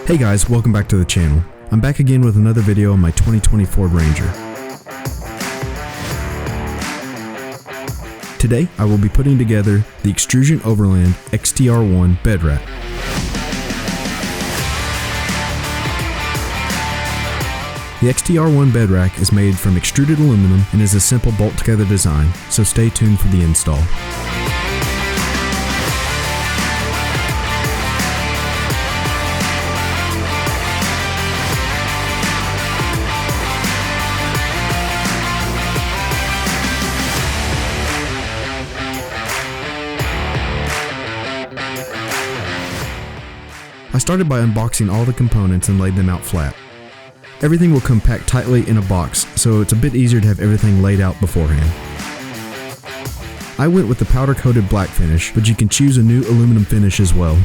Hey guys, welcome back to the channel. I'm back again with another video on my 2020 Ford Ranger. Today, I will be putting together the Xtrusion Overland XTR1 bed rack. The XTR1 bed rack is made from extruded aluminum and is a simple bolt-together design, so stay tuned for the install. I started by unboxing all the components and laid them out flat. Everything will come packed tightly in a box, so it's a bit easier to have everything laid out beforehand. I went with the powder-coated black finish, but you can choose a new aluminum finish as well.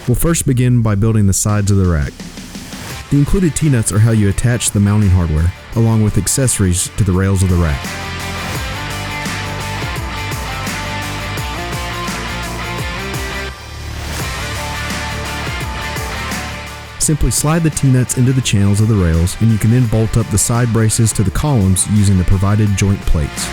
We'll first begin by building the sides of the rack. The included T-nuts are how you attach the mounting hardware, along with accessories to the rails of the rack. Simply slide the T-nuts into the channels of the rails, and you can then bolt up the side braces to the columns using the provided joint plates.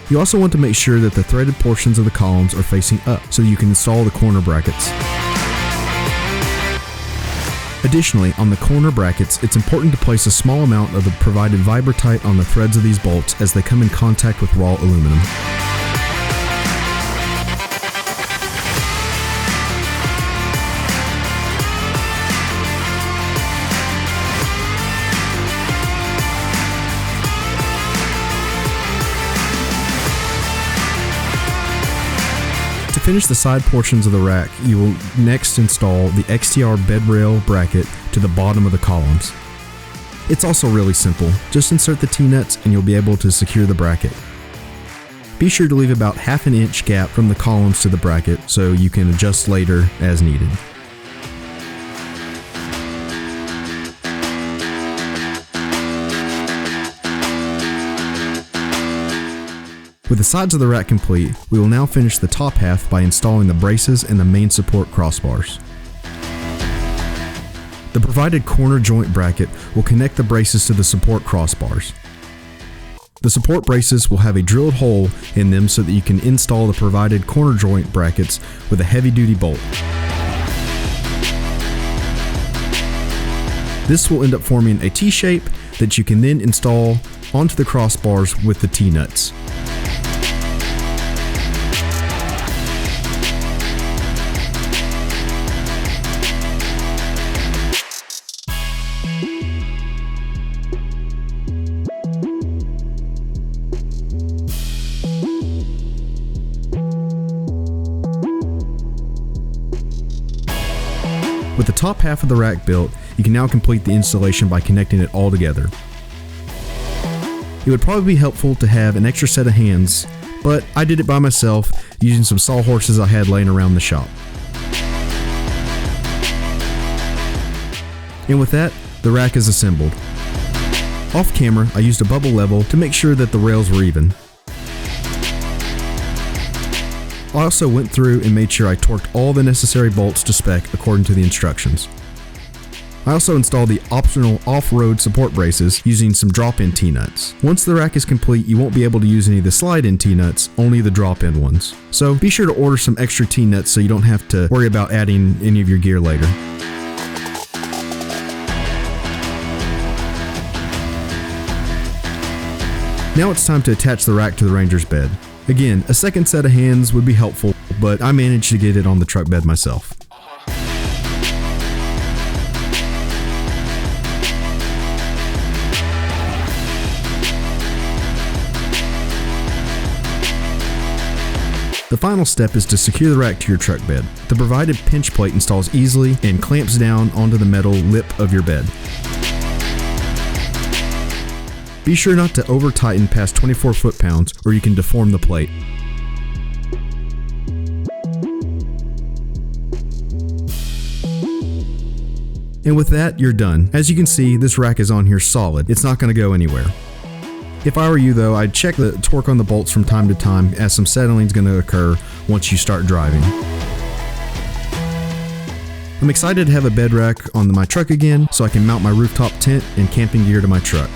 You also want to make sure that the threaded portions of the columns are facing up so you can install the corner brackets. Additionally, on the corner brackets, it's important to place a small amount of the provided Vibratite on the threads of these bolts as they come in contact with raw aluminum. To finish the side portions of the rack, you will next install the XTR bed rail bracket to the bottom of the columns. It's also really simple. Just insert the T-nuts and you'll be able to secure the bracket. Be sure to leave about ½ inch gap from the columns to the bracket so you can adjust later as needed. With the sides of the rack complete, we will now finish the top half by installing the braces and the main support crossbars. The provided corner joint bracket will connect the braces to the support crossbars. The support braces will have a drilled hole in them so that you can install the provided corner joint brackets with a heavy-duty bolt. This will end up forming a T-shape that you can then install onto the crossbars with the T-nuts. With the top half of the rack built, you can now complete the installation by connecting it all together. It would probably be helpful to have an extra set of hands, but I did it by myself using some sawhorses I had laying around the shop. And with that, the rack is assembled. Off camera, I used a bubble level to make sure that the rails were even. I also went through and made sure I torqued all the necessary bolts to spec according to the instructions. I also installed the optional off-road support braces using some drop-in T-nuts. Once the rack is complete, you won't be able to use any of the slide-in T-nuts, only the drop-in ones. So be sure to order some extra T-nuts so you don't have to worry about adding any of your gear later. Now it's time to attach the rack to the Ranger's bed. Again, a second set of hands would be helpful, but I managed to get it on the truck bed myself. The The final step is to secure the rack to your truck bed. The provided pinch plate installs easily and clamps down onto the metal lip of your bed. Be sure not to over tighten past 24 foot-pounds or you can deform the plate. And with that, you're done. As you can see, this rack is on here solid. It's not going to go anywhere. If I were you though, I'd check the torque on the bolts from time to time as some settling is going to occur once you start driving. I'm excited to have a bed rack on my truck again so I can mount my rooftop tent and camping gear to my truck.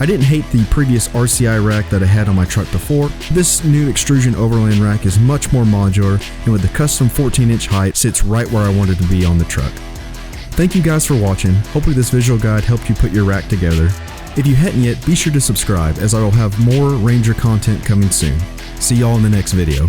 I didn't hate the previous RCI rack that I had on my truck before. This new Xtrusion Overland rack is much more modular and with the custom 14-inch height sits right where I wanted to be on the truck. Thank you guys for watching. Hopefully this visual guide helped you put your rack together. If you hadn't yet, be sure to subscribe as I will have more Ranger content coming soon. See y'all in the next video.